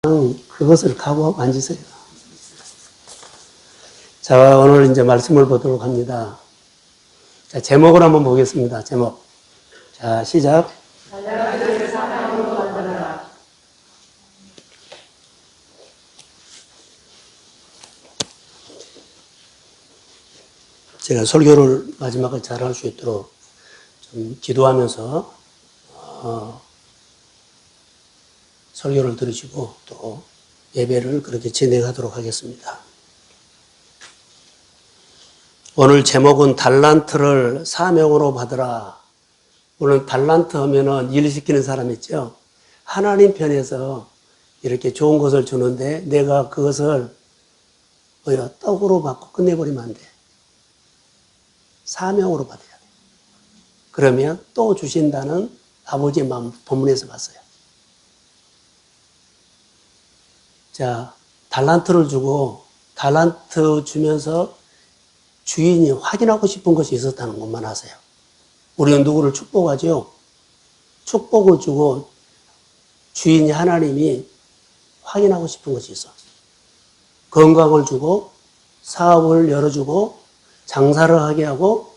그것을 각오하고 앉으세요. 자, 오늘 이제 말씀을 보도록 합니다. 자, 제목을 한번 보겠습니다. 제목. 자, 시작. 제가 설교를 마지막에 잘할 수 있도록 좀 기도하면서 설교를 들으시고 또 예배를 그렇게 진행하도록 하겠습니다. 오늘 제목은 달란트를 사명으로 받으라. 물론 달란트 하면은 일 시키는 사람 있죠. 하나님 편에서 이렇게 좋은 것을 주는데 내가 그것을 떡으로 받고 끝내버리면 안 돼. 사명으로 받아야 돼. 그러면 또 주신다는 아버지의 마음 본문에서 봤어요. 자, 달란트를 주고 달란트 주면서 주인이 확인하고 싶은 것이 있었다는 것만 아세요. 우리는 누구를 축복하죠? 축복을 주고 주인이 하나님이 확인하고 싶은 것이 있어. 건강을 주고 사업을 열어주고 장사를 하게 하고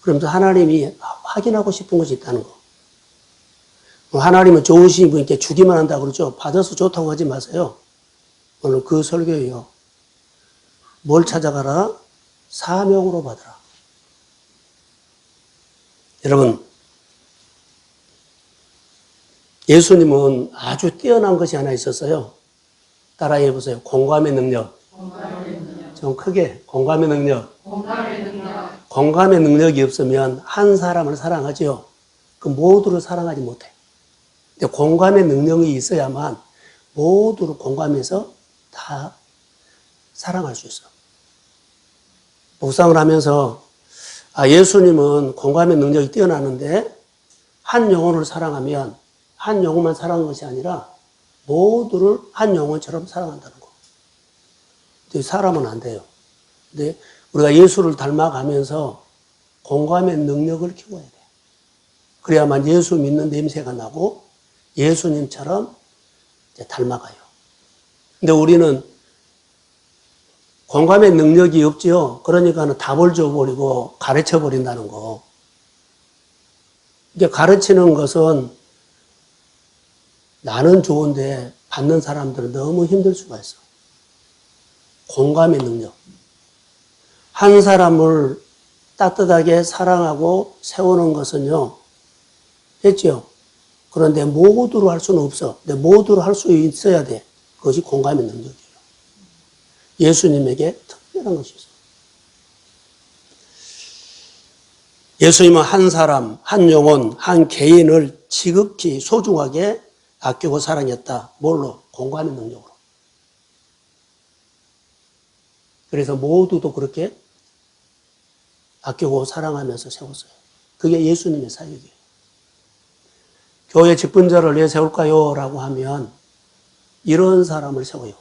그러면서 하나님이 확인하고 싶은 것이 있다는 거. 하나님은 좋으신 분께 주기만 한다고 그러죠. 받아서 좋다고 하지 마세요. 오늘 그 설교예요. 뭘 찾아가라? 사명으로 받으라. 여러분, 예수님은 아주 뛰어난 것이 하나 있었어요. 따라해 보세요. 공감의 능력. 좀 크게. 공감의 능력. 공감의 능력이 없으면 한 사람을 사랑하죠. 그 모두를 사랑하지 못해. 근데 공감의 능력이 있어야만 모두를 공감해서 다 사랑할 수 있어. 묵상을 하면서 예수님은 공감의 능력이 뛰어나는데 한 영혼을 사랑하면 한 영혼만 사랑하는 것이 아니라 모두를 한 영혼처럼 사랑한다는 거. 근데 사람은 안 돼요. 근데 우리가 예수를 닮아가면서 공감의 능력을 키워야 돼. 그래야만 예수 믿는 냄새가 나고 예수님처럼 이제 닮아가요. 근데 우리는 공감의 능력이 없지요. 그러니까 답을 줘버리고 가르쳐버린다는 거. 이게 가르치는 것은 나는 좋은데 받는 사람들은 너무 힘들 수가 있어. 공감의 능력. 한 사람을 따뜻하게 사랑하고 세우는 것은요, 했죠. 그런데 모두로 할 수는 없어. 근데 모두로 할 수 있어야 돼. 그것이 공감의 능력이에요. 예수님에게 특별한 것이 있어요. 예수님은 한 사람, 한 영혼, 한 개인을 지극히 소중하게 아끼고 사랑했다. 뭘로? 공감의 능력으로. 그래서 모두도 그렇게 아끼고 사랑하면서 세웠어요. 그게 예수님의 사역이에요. 교회 직분자를 왜 세울까요? 라고 하면 이런 사람을 세워요.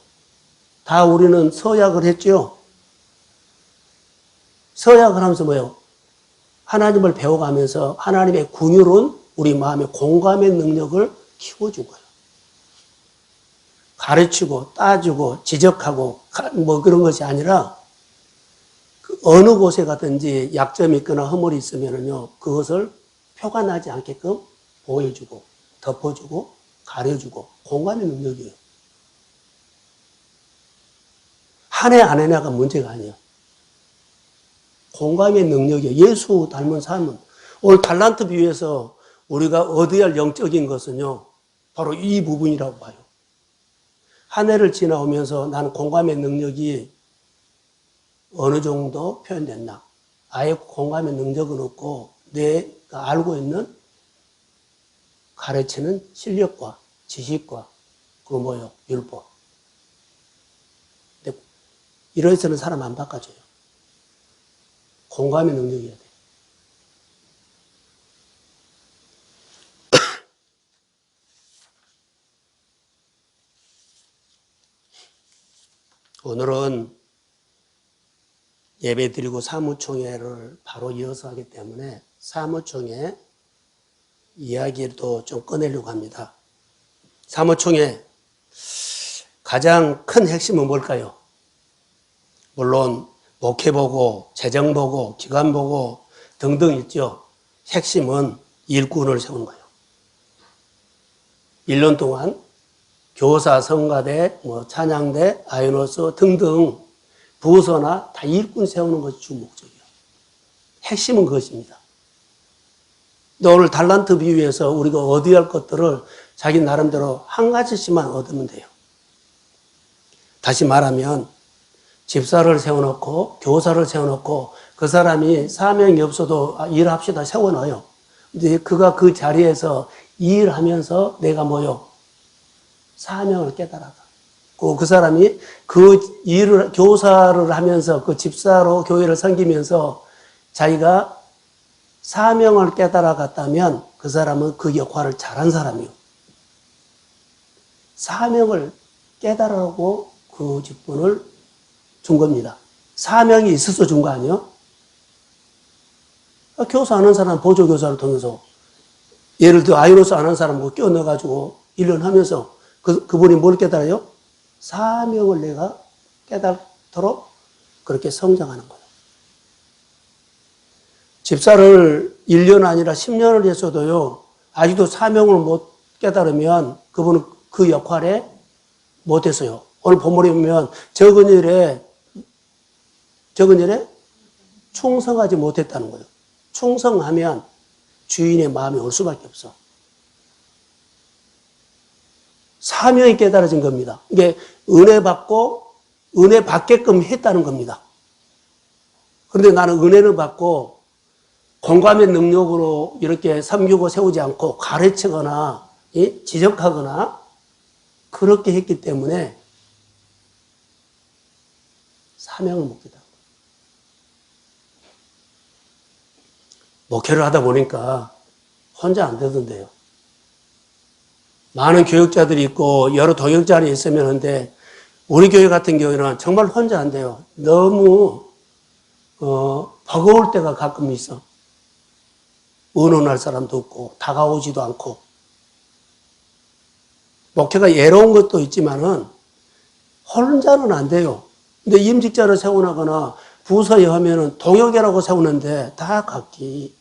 다 우리는 서약을 했죠. 서약을 하면서 뭐예요? 하나님을 배워가면서 하나님의 긍휼은 우리 마음의 공감의 능력을 키워준 거예요. 가르치고 따지고 지적하고 뭐 그런 것이 아니라 그 어느 곳에 가든지 약점이 있거나 허물이 있으면요 그것을 표가 나지 않게끔 보여주고 덮어주고 가려주고 공감의 능력이에요. 한 해 안 해나가 문제가 아니에요. 공감의 능력이에요. 예수 닮은 삶은. 오늘 달란트 비유에서 우리가 얻어야 할 영적인 것은요, 바로 이 부분이라고 봐요. 한 해를 지나오면서 나는 공감의 능력이 어느 정도 표현됐나. 아예 공감의 능력은 없고 내가 알고 있는 가르치는 실력과 지식과 그거 뭐예요? 율법. 근데 이러해서는 사람 안 바꿔줘요. 공감의 능력이어야 돼. 오늘은 예배 드리고 사무총회를 바로 이어서 하기 때문에 사무총회 이야기도 좀 꺼내려고 합니다. 사무총회 가장 큰 핵심은 뭘까요? 물론 목회보고, 재정보고, 기관보고 등등 있죠. 핵심은 일꾼을 세우는 거예요. 1년 동안 교사, 성가대, 찬양대, 아이노스 등등 부서나 다 일꾼 세우는 것이 주 목적이에요. 핵심은 그것입니다. 근데 오늘 달란트 비유에서 우리가 얻어야 할 것들을 자기 나름대로 한 가지씩만 얻으면 돼요. 다시 말하면 집사를 세워놓고 교사를 세워놓고 그 사람이 사명이 없어도 일합시다 세워놔요. 근데 그가 그 자리에서 일하면서 내가 뭐요? 사명을 깨달아가. 그 사람이 그 일을, 교사를 하면서 그 집사로 교회를 섬기면서 자기가 사명을 깨달아갔다면 그 사람은 그 역할을 잘한 사람이요. 사명을 깨달으라고 그 직분을 준 겁니다. 사명이 있어서 준 거 아니에요? 교사하는 사람, 보조교사를 통해서 예를 들어 아이노스 아는 사람 끼워 넣어가지고 1년 하면서 그분이 뭘 깨달아요? 사명을 내가 깨닫도록 그렇게 성장하는 거예요. 집사를 1년 아니라 10년을 했어도요, 아직도 사명을 못 깨달으면 그분은 그 역할에 못했어요. 오늘 본문에 보면 적은 일에 충성하지 못했다는 거예요. 충성하면 주인의 마음이 올 수밖에 없어. 사명이 깨달아진 겁니다. 이게 은혜 받고 은혜 받게끔 했다는 겁니다. 그런데 나는 은혜를 받고 공감의 능력으로 이렇게 섬기고 세우지 않고 가르치거나 지적하거나 그렇게 했기 때문에 사명을 못 깨달은 거예요. 목회를 하다 보니까 혼자 안 되던데요. 많은 교육자들이 있고 여러 동역자들이 있으면 하는데 우리 교회 같은 경우에는 정말 혼자 안 돼요. 너무 버거울 때가 가끔 있어. 의논할 사람도 없고 다가오지도 않고. 목회가 예로운 것도 있지만은 혼자는 안 돼요. 근데 임직자를 세워나거나 부서에 하면은 동역이라고 세우는데 다 각기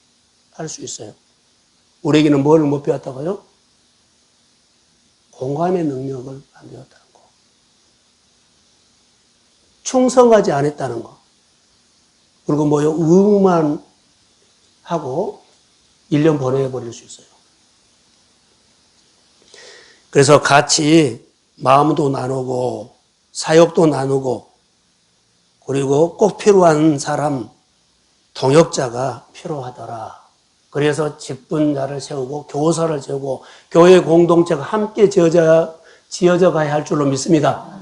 할 수 있어요. 우리에게는 뭘 못 배웠다고요? 공감의 능력을 안 배웠다는 거. 충성하지 않았다는 거. 그리고 의만 하고 1년 보내버릴 수 있어요. 그래서 같이 마음도 나누고 사역도 나누고 그리고 꼭 필요한 사람, 동역자가 필요하더라. 그래서 직분자를 세우고 교사를 세우고 교회 공동체가 함께 지어져 가야 할 줄로 믿습니다.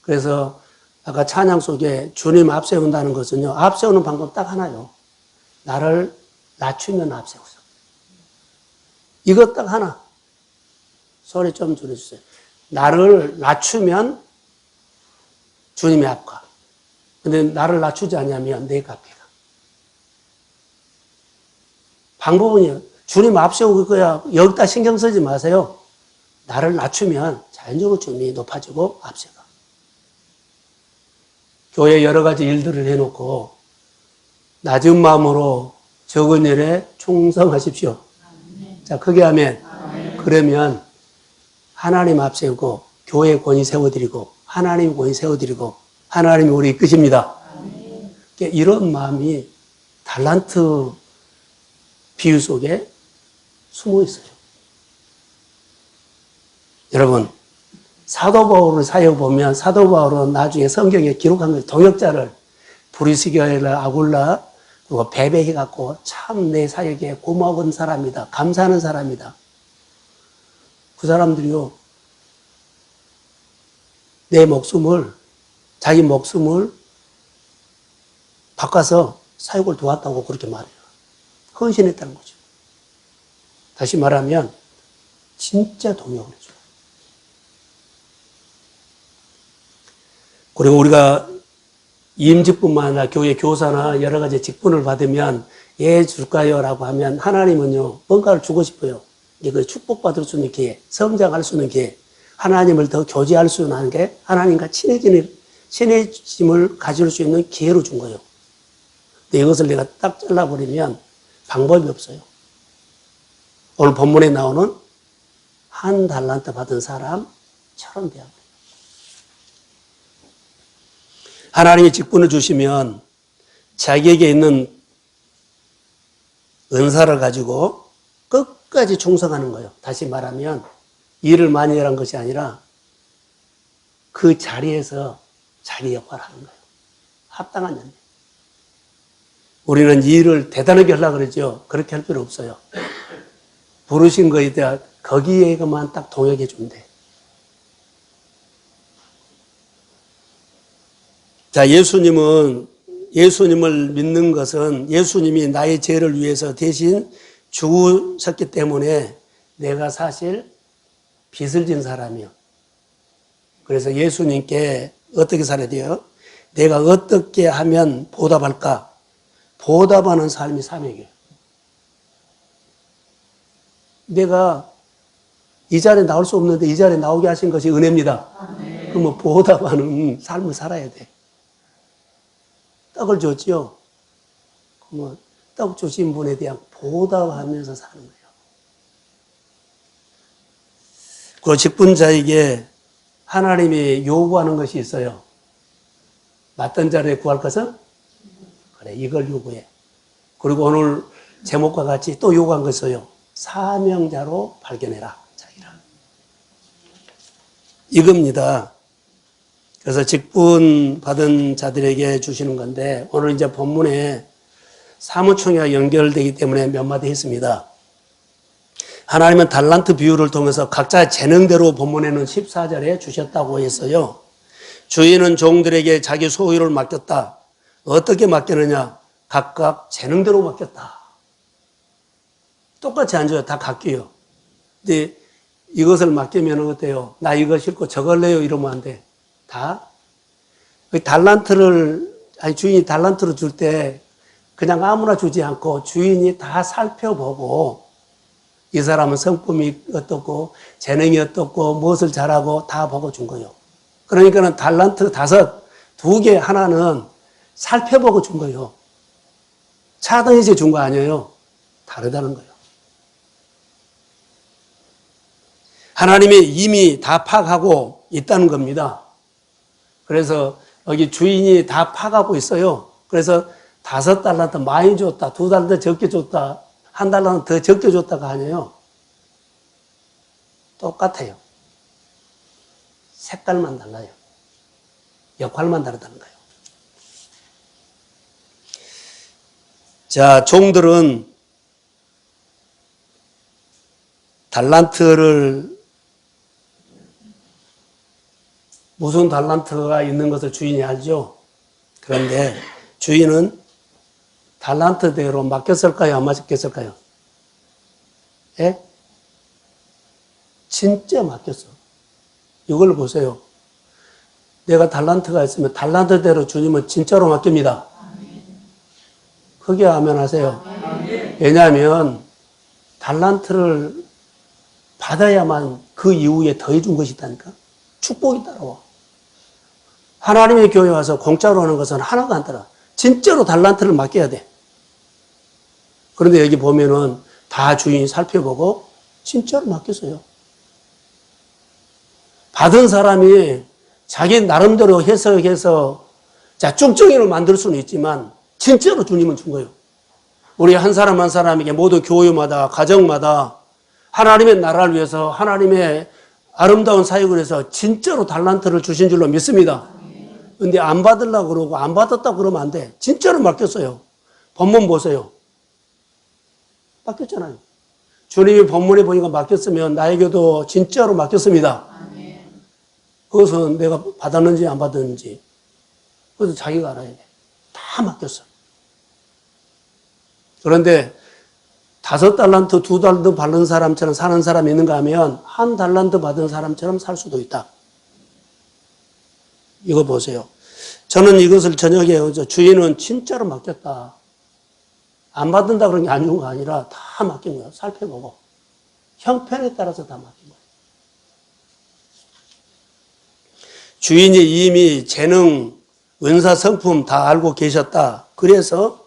그래서 아까 찬양 속에 주님 앞세운다는 것은요. 앞세우는 방법 딱 하나요. 나를 낮추면 앞세우자. 이것 딱 하나. 소리 좀 줄여주세요. 나를 낮추면 주님의 앞가. 근데 나를 낮추지 않으면 내 앞에 가. 방법은요. 주님 앞세우고 거야. 여기다 신경 쓰지 마세요. 나를 낮추면 자연적으로 주님이 높아지고 앞세가. 교회 여러 가지 일들을 해놓고 낮은 마음으로 적은 일에 충성하십시오. 자, 크게 하면 그러면 하나님 앞세우고 교회 권위 세워드리고 하나님 권위 세워드리고 하나님이 우리 이끄십니다. 이런 마음이 달란트 비유 속에 숨어 있어요. 여러분, 사도 바울을 사역 보면 사도 바울은 나중에 성경에 기록한 걸 동역자를 브리스기라, 아굴라, 그리고 배배해갖고 참 내 사역에 고마운 사람이다. 감사하는 사람이다. 그 사람들이요, 자기 목숨을 바꿔서 사역을 도왔다고 그렇게 말해요. 헌신했다는 거죠. 다시 말하면 진짜 동역을 해줘요. 그리고 우리가 임직뿐만 아니라 교회 교사나 여러 가지 직분을 받으면 예 줄까요? 라고 하면 하나님은요 뭔가를 주고 싶어요. 이게 축복받을 수 있는 기회, 성장할 수 있는 기회. 하나님을 더 교제할 수 있는 게 하나님과 친해짐을 가질 수 있는 기회로 준 거예요. 근데 이것을 내가 딱 잘라버리면 방법이 없어요. 오늘 본문에 나오는 한 달란트 받은 사람처럼 돼요. 하나님이 직분을 주시면 자기에게 있는 은사를 가지고 끝까지 충성하는 거예요. 다시 말하면 일을 많이 하라는 것이 아니라 그 자리에서 자기 역할을 하는 거예요. 합당한 연대. 우리는 일을 대단하게 하려고 그러죠. 그렇게 할 필요 없어요. 부르신 거에 대한 거기에만 딱 동역해 주면 돼. 자, 예수님을 믿는 것은 예수님이 나의 죄를 위해서 대신 죽으셨기 때문에 내가 사실 빚을 진 사람이요. 그래서 예수님께 어떻게 살아야 돼요? 내가 어떻게 하면 보답할까? 보답하는 삶이 사명이에요. 내가 이 자리에 나올 수 없는데 이 자리에 나오게 하신 것이 은혜입니다. 그러면 보답하는 삶을 살아야 돼. 떡을 줬죠? 그러면 떡 주신 분에 대한 보답하면서 사는 거예요. 그 직분자에게 하나님이 요구하는 것이 있어요. 맞던 자리에 구할 것은? 그래, 이걸 요구해. 그리고 오늘 제목과 같이 또 요구한 거 있어요. 사명자로 발견해라, 자기를. 이겁니다. 그래서 직분 받은 자들에게 주시는 건데, 오늘 이제 본문에 사무총회와 연결되기 때문에 몇 마디 했습니다. 하나님은 달란트 비유를 통해서 각자 재능대로 본문에는 14절에 주셨다고 했어요. 주인은 종들에게 자기 소유를 맡겼다. 어떻게 맡겼느냐? 각각 재능대로 맡겼다. 똑같이 안 줘요. 다 각기요. 근데 이것을 맡기면 어때요? 나 이거 싫고 저걸 내요 이러면 안 돼. 다. 주인이 달란트를 줄 때 그냥 아무나 주지 않고 주인이 다 살펴보고 이 사람은 성품이 어떻고 재능이 어떻고 무엇을 잘하고 다 보고 준 거예요. 그러니까는 달란트 5, 2개 하나는 살펴보고 준 거예요. 차등해서 준 거 아니에요. 다르다는 거예요. 하나님이 이미 다 파악하고 있다는 겁니다. 그래서 여기 주인이 다 파악하고 있어요. 그래서 5달란트 많이 줬다, 2달란트 적게 줬다, 1달란트 더 적게 줬다가 아니에요. 똑같아요. 색깔만 달라요. 역할만 다르다는 거예요. 자, 종들은 달란트를 무슨 달란트가 있는 것을 주인이 알죠. 그런데 주인은 달란트대로 맡겼을까요? 안 맡겼을까요? 예? 진짜 맡겼어. 이걸 보세요. 내가 달란트가 있으면 달란트대로 주님은 진짜로 맡깁니다. 크게 아멘 하세요. 왜냐하면 달란트를 받아야만 그 이후에 더해준 것이 있다니까. 축복이 따라와. 하나님의 교회 와서 공짜로 하는 것은 하나가 안 따라. 진짜로 달란트를 맡겨야 돼. 그런데 여기 보면은 다 주인이 살펴보고 진짜로 맡겼어요. 받은 사람이 자기 나름대로 해석해서 자, 쭉정이를 만들 수는 있지만 진짜로 주님은 준 거예요. 우리 한 사람 한 사람에게 모두 교회마다 가정마다 하나님의 나라를 위해서 하나님의 아름다운 사역을 해서 진짜로 달란트를 주신 줄로 믿습니다. 근데 안 받으려고 그러고 안 받았다고 그러면 안 돼. 진짜로 맡겼어요. 본문 보세요. 맡겼잖아요. 주님이 본문에 보니까 맡겼으면 나에게도 진짜로 맡겼습니다. 그것은 내가 받았는지 안 받았는지 그것은 자기가 알아야 돼. 다 맡겼어. 그런데 5달란트, 2달란트 받는 사람처럼 사는 사람이 있는가 하면 1달란트 받은 사람처럼 살 수도 있다. 이거 보세요. 저는 이것을 저녁에 주인은 진짜로 맡겼다. 안 받는다 그런 게 안 좋은 거 아니라 다 맡긴 거예요. 살펴보고. 형편에 따라서 다 맡긴 거예요. 주인이 이미 재능, 은사, 성품 다 알고 계셨다. 그래서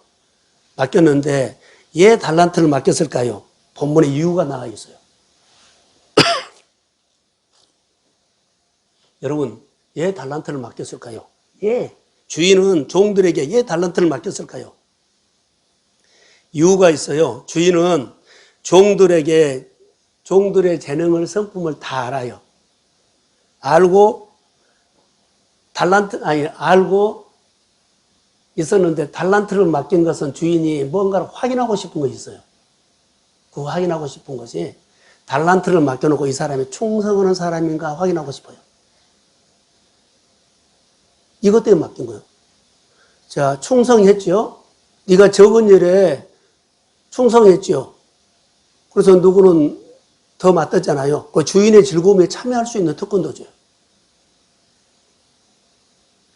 맡겼는데 왜 달란트를 맡겼을까요? 본문에 이유가 나와 있어요. 여러분, 왜 달란트를 맡겼을까요? 주인은 종들에게 왜 달란트를 맡겼을까요? 이유가 있어요. 주인은 종들에게 종들의 재능을, 성품을 다 알아요. 알고 있었는데 달란트를 맡긴 것은 주인이 뭔가를 확인하고 싶은 것이 있어요. 그 확인하고 싶은 것이 달란트를 맡겨놓고 이 사람이 충성하는 사람인가 확인하고 싶어요. 이것 때문에 맡긴 거예요. 자, 충성했죠? 네가 적은 일에 충성했죠? 그래서 누구는 더 맡았잖아요. 그 주인의 즐거움에 참여할 수 있는 특권도 줘요.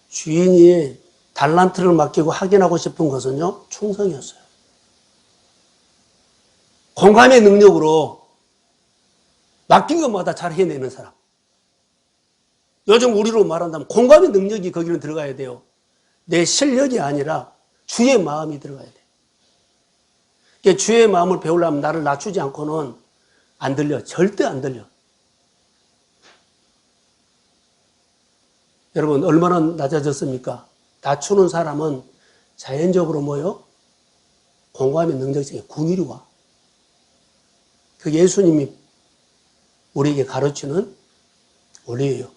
주인이 달란트를 맡기고 확인하고 싶은 것은요, 충성이었어요. 공감의 능력으로 맡긴 것마다 잘 해내는 사람. 요즘 우리로 말한다면 공감의 능력이 거기는 들어가야 돼요. 내 실력이 아니라 주의 마음이 들어가야 돼요. 그러니까 주의 마음을 배우려면 나를 낮추지 않고는 안 들려. 절대 안 들려. 여러분, 얼마나 낮아졌습니까? 낮추는 사람은 자연적으로 뭐요? 공감의 능력적인 궁일이 와. 그 예수님이 우리에게 가르치는 원리예요.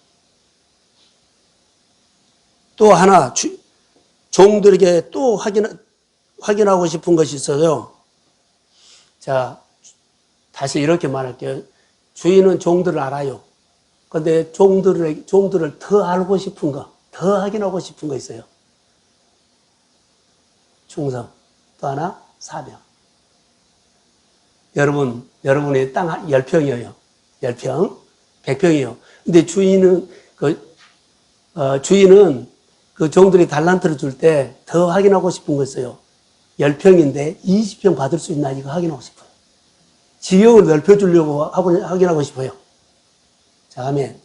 또 하나, 종들에게 또 확인하고 싶은 것이 있어요. 자, 다시 이렇게 말할게요. 주인은 종들을 알아요. 근데 종들을 더 알고 싶은 거, 더 확인하고 싶은 거 있어요. 충성. 또 하나, 사명. 여러분의 땅 10평이에요. 10평, 100평이에요. 근데 주인은 그 종들이 달란트를 줄 때 더 확인하고 싶은 거 있어요. 10평인데 20평 받을 수 있나 이거 확인하고 싶어요. 지역을 넓혀주려고 확인하고 싶어요. 자, 아멘.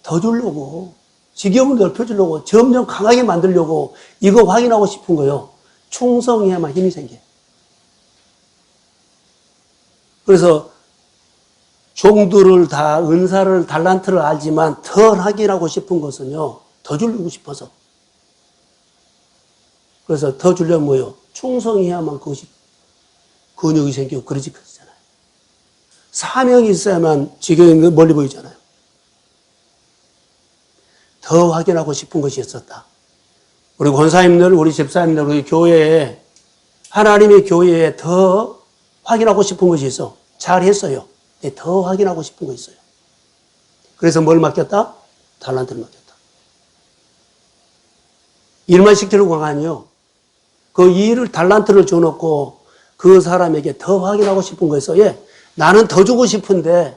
더 주려고. 지경을 넓혀주려고. 점점 강하게 만들려고. 이거 확인하고 싶은 거예요. 충성해야만 힘이 생겨요. 그래서 종들을 다 은사를 달란트를 알지만 더 확인하고 싶은 것은요. 더 주려고 싶어서. 그래서 더 주려면 뭐예요? 충성해야만 그것이 근육이 생기고 그러지 그러잖아요. 사명이 있어야만 지경이 멀리 보이잖아요. 더 확인하고 싶은 것이 있었다. 우리 권사님들, 우리 집사님들, 우리 교회에, 하나님의 교회에 더 확인하고 싶은 것이 있어. 잘 했어요. 근데 더 확인하고 싶은 거 있어요. 그래서 뭘 맡겼다? 달란트를 맡겼다. 일만 시키려고 한 거 아니에요. 그 일을, 달란트를 줘놓고 그 사람에게 더 확인하고 싶은 거 있어. 나는 더 주고 싶은데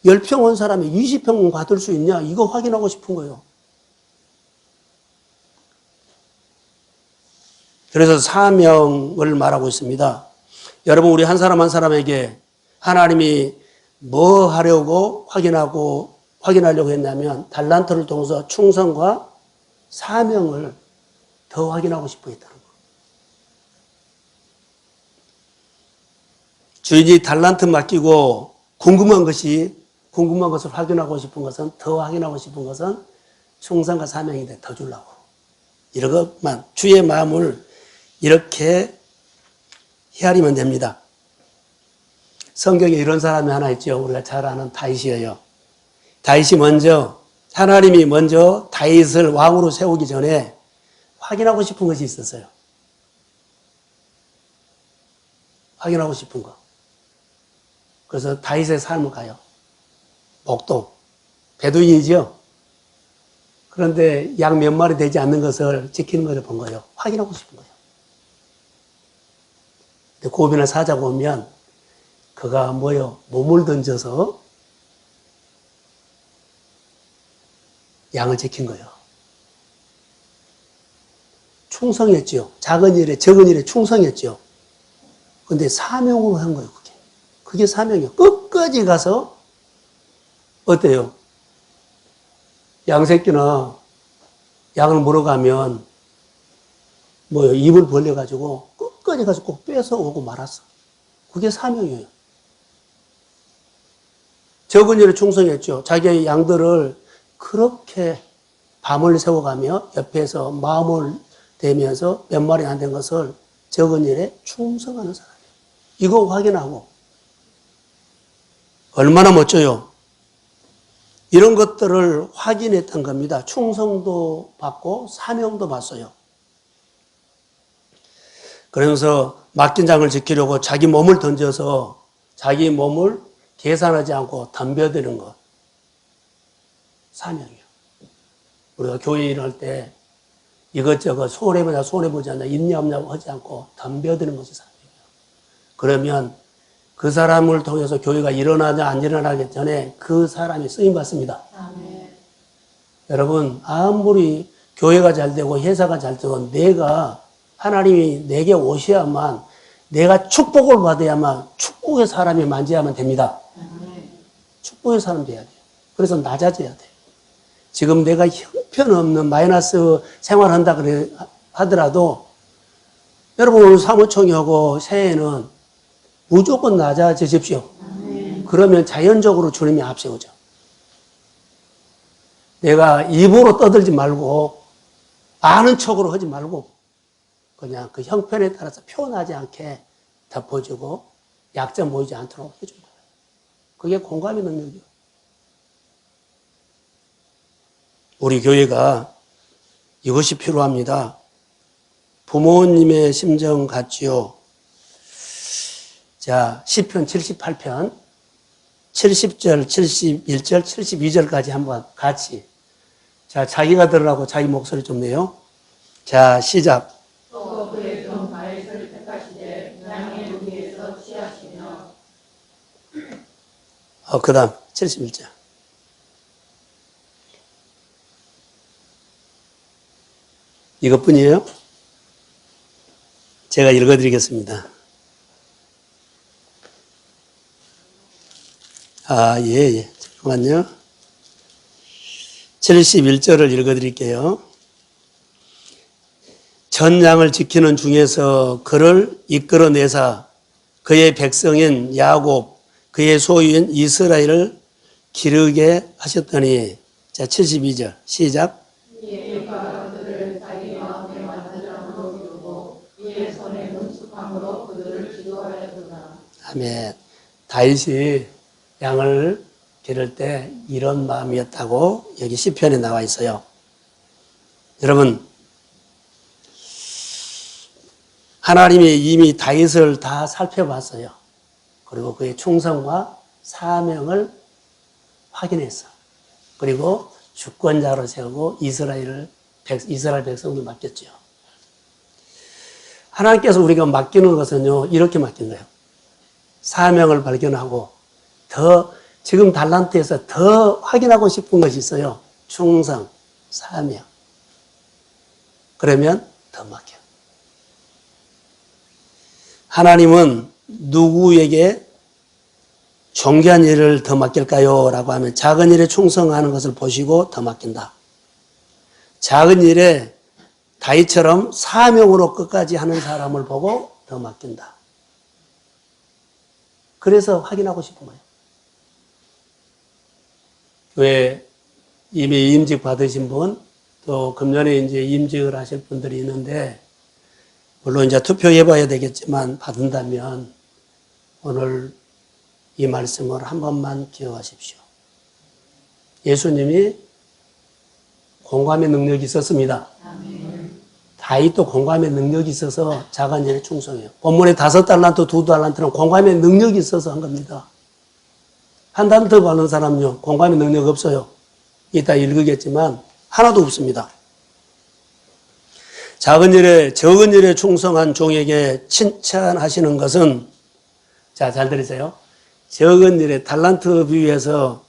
10평 온 사람이 20평 받을 수 있냐? 이거 확인하고 싶은 거예요. 그래서 사명을 말하고 있습니다. 여러분, 우리 한 사람 한 사람에게 하나님이 뭐 하려고 확인하려고 했냐면 달란트를 통해서 충성과 사명을 더 확인하고 싶어 했다는 거. 주인이 달란트 맡기고 궁금한 것을 확인하고 싶은 것은, 더 확인하고 싶은 것은 충성과 사명인데 더 주려고. 이런 것만, 주의 마음을 이렇게 헤아리면 됩니다. 성경에 이런 사람이 하나 있죠. 우리가 잘 아는 다윗이에요. 하나님이 먼저 다윗을 왕으로 세우기 전에 확인하고 싶은 것이 있었어요. 확인하고 싶은 거. 그래서 다윗의 삶을 가요. 목동, 베두인이죠. 그런데 양 몇 마리 되지 않는 것을 지키는 것을 본 거예요. 확인하고 싶은 거예요. 근데 고비나 사자가 오면 그가 몸을 던져서 양을 지킨 거예요. 충성했죠. 적은 일에 충성했죠. 근데 사명으로 한 거예요, 그게. 그게 사명이에요. 끝까지 가서 어때요? 양새끼나 양을 물어가면 뭐요? 입을 벌려가지고 끝까지 가서 꼭 뺏어오고 말았어. 그게 사명이에요. 적은 일에 충성했죠. 자기의 양들을 그렇게 밤을 새워가며 옆에서 마음을 대면서 몇 마리 안 된 것을 적은 일에 충성하는 사람이에요. 이거 확인하고 얼마나 멋져요. 이런 것들을 확인했던 겁니다. 충성도 받고 사명도 받았어요. 그러면서 맡긴 장을 지키려고 자기 몸을 던져서 자기 몸을 계산하지 않고 덤벼드는 것. 사명이에요. 우리가 교회 일할 때 이것저것 손해보자 손해보지 않냐 있냐 없냐고 하지 않고 덤벼드는 것이 사명이에요. 그러면 그 사람을 통해서 교회가 일어나냐 안 일어나기 전에 그 사람이 쓰임받습니다. 아멘. 여러분 아무리 교회가 잘 되고 회사가 잘 되고 내가 하나님이 내게 오셔야만 내가 축복을 받아야만 축복의 사람이 만져야만 됩니다. 아멘. 축복의 사람 돼야 돼요. 그래서 낮아져야 돼요. 지금 내가 형편없는 마이너스 생활한다 그래 하더라도 여러분 오늘 사무총회하고 새해에는 무조건 낮아지십시오. 그러면 자연적으로 주님이 앞세우죠. 내가 입으로 떠들지 말고 아는 척으로 하지 말고 그냥 그 형편에 따라서 표현하지 않게 덮어주고 약점 보이지 않도록 해준 거예요. 그게 공감의 능력이에요. 우리 교회가 이것이 필요합니다. 부모님의 심정 같지요. 자, 시편 78편 70절, 71절, 72절까지 한번 같이. 자, 자기가 들으라고 자기 목소리 좀 내요. 자, 시작. 또 그의 종 다윗을 택하시되 양의 무리에서 취하시며. 그 다음 71절. 이것뿐이에요? 제가 읽어드리겠습니다. 예. 잠깐만요. 71절을 읽어드릴게요. 전 양을 지키는 중에서 그를 이끌어내사 그의 백성인 야곱, 그의 소유인 이스라엘을 기르게 하셨더니, 자, 72절, 시작. 이에가 그들을 자기 마음에 맞는 자로 기르고 이의 손에 능숙함으로 그들을 지도하였구나. 아멘. 다윗이 양을 기를 때 이런 마음이었다고 여기 시편에 나와 있어요. 여러분, 하나님이 이미 다윗을 다 살펴봤어요. 그리고 그의 충성과 사명을 확인했어. 그리고 주권자로 세우고 이스라엘 백성도 맡겼죠. 하나님께서 우리가 맡기는 것은요, 이렇게 맡긴 거예요. 사명을 발견하고 지금 달란트에서 더 확인하고 싶은 것이 있어요. 충성, 사명. 그러면 더 맡겨. 하나님은 누구에게 존귀한 일을 더 맡길까요? 라고 하면 작은 일에 충성하는 것을 보시고 더 맡긴다. 작은 일에 다윗처럼 사명으로 끝까지 하는 사람을 보고 더 맡긴다. 그래서 확인하고 싶은 거예요. 교회 이미 임직 받으신 분, 또 금년에 이제 임직을 하실 분들이 있는데, 물론 이제 투표해 봐야 되겠지만, 받은다면, 오늘 이 말씀을 한 번만 기억하십시오. 예수님이 공감의 능력이 있었습니다. 다윗도 공감의 능력이 있어서 작은 일에 충성해요. 본문에 5달란트, 2달란트는 공감의 능력이 있어서 한 겁니다. 1달란트 받는 사람은요, 공감의 능력 없어요. 이따 읽으겠지만, 하나도 없습니다. 적은 일에 충성한 종에게 칭찬하시는 것은, 자, 잘 들으세요. 적은 일에 달란트 비유에서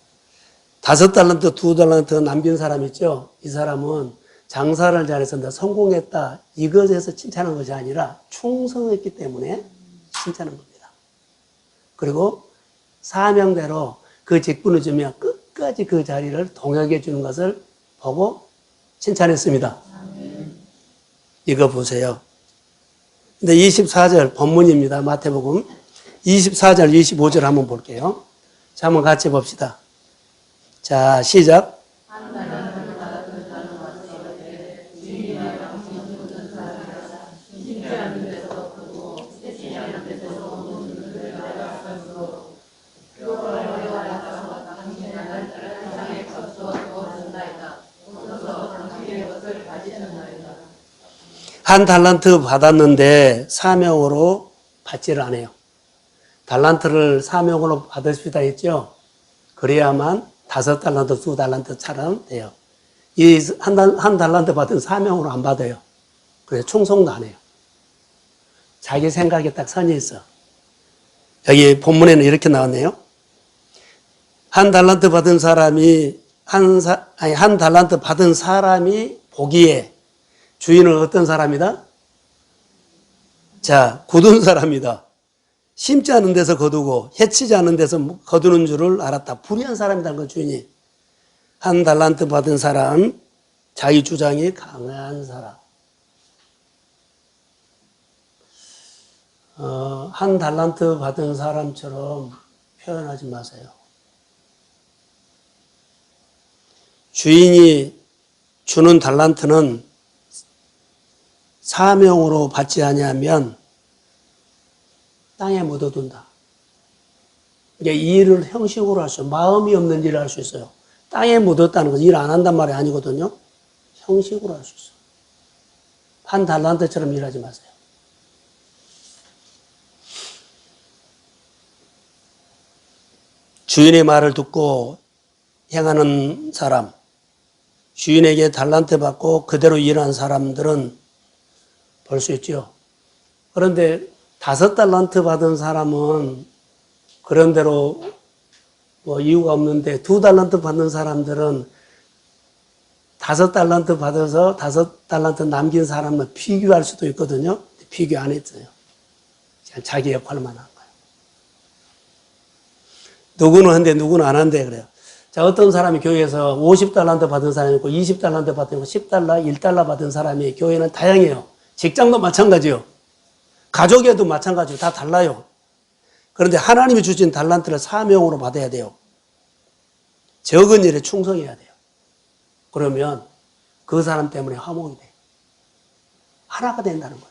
5달란트, 2달란트 남긴 사람 있죠? 이 사람은 장사를 잘해서 성공했다. 이것에서 칭찬한 것이 아니라 충성했기 때문에 칭찬한 겁니다. 그리고 사명대로 그 직분을 주면 끝까지 그 자리를 동역해 주는 것을 보고 칭찬했습니다. 이거 보세요. 근데 24절 본문입니다. 마태복음 24절, 25절 한번 볼게요. 자, 한번 같이 봅시다. 자, 시작. 한 달란트 받았는데 사명으로 받지를 않아요. 달란트를 사명으로 받으시다 했죠. 그래야만 5달란트, 2달란트처럼 돼요. 이 한 달란트 받은 사명으로 안 받아요. 그래서 충성도 안 해요. 자기 생각에 딱 선이 있어. 여기 본문에는 이렇게 나왔네요. 한 달란트 받은 사람이 한 달란트 받은 사람이 보기에 주인은 어떤 사람이다? 자, 굳은 사람이다. 심지 않은 데서 거두고 해치지 않은 데서 거두는 줄을 알았다. 불의한 사람이라는 건 주인이. 한 달란트 받은 사람, 자기 주장이 강한 사람. 한 달란트 받은 사람처럼 표현하지 마세요. 주인이 주는 달란트는 사명으로 받지 아니하면 땅에 묻어둔다. 이게 일을 형식으로 할 수, 마음이 없는 일을 할 수 있어요. 땅에 묻었다는 건 일 안 한단 말이 아니거든요. 형식으로 할 수 있어요. 한 달란트처럼 일하지 마세요. 주인의 말을 듣고 행하는 사람, 주인에게 달란트 받고 그대로 일하는 사람들은 볼 수 있죠. 그런데 5달란트 받은 사람은 그런 대로 뭐 이유가 없는데 2달란트 받는 사람들은 5달란트 받아서 5달란트 남긴 사람은 비교할 수도 있거든요. 비교 안 했어요. 그냥 자기 역할만 한 거예요. 누구는 한대 누구는 안 한대 그래요. 자, 어떤 사람이 교회에서 50달란트 받은 사람이 있고 20달란트 받은 거 10달러, 1달러 받은 사람이 교회는 다양해요. 직장도 마찬가지요. 가족에도 마찬가지로 다 달라요. 그런데 하나님이 주신 달란트를 사명으로 받아야 돼요. 적은 일에 충성해야 돼요. 그러면 그 사람 때문에 화목이 돼요. 하나가 된다는 거예요.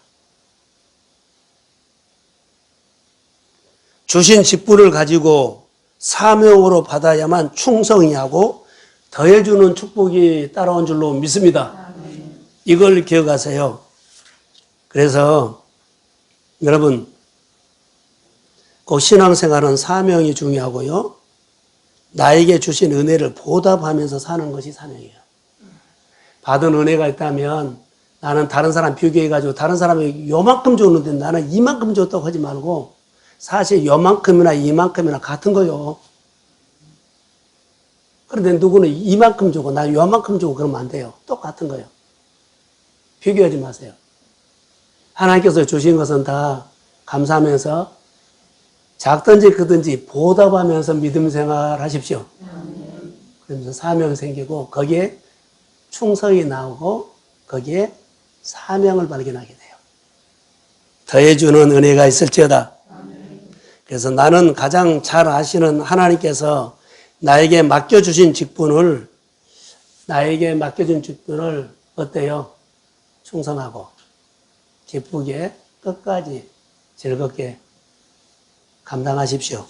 주신 직분을 가지고 사명으로 받아야만 충성이 하고 더해주는 축복이 따라온 줄로 믿습니다. 이걸 기억하세요. 그래서 여러분 꼭 신앙생활은 사명이 중요하고요. 나에게 주신 은혜를 보답하면서 사는 것이 사명이에요. 받은 은혜가 있다면 나는 다른 사람 비교해가지고 다른 사람이 요만큼 줬는데 나는 이만큼 줬다고 하지 말고 사실 요만큼이나 이만큼이나 같은 거요. 그런데 누구는 이만큼 주고 나 요만큼 주고 그러면 안 돼요. 똑같은 거예요. 비교하지 마세요. 하나님께서 주신 것은 다 감사하면서 작든지 크든지 보답하면서 믿음 생활 하십시오. 그러면서 사명이 생기고 거기에 충성이 나오고 거기에 사명을 발견하게 돼요. 더해주는 은혜가 있을지어다. 그래서 나는 가장 잘 아시는 하나님께서 나에게 맡겨준 직분을 어때요? 충성하고 기쁘게 끝까지 즐겁게 감당하십시오.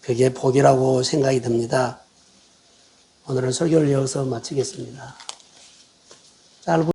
그게 복이라고 생각이 듭니다. 오늘은 설교를 이어서 마치겠습니다. 짧은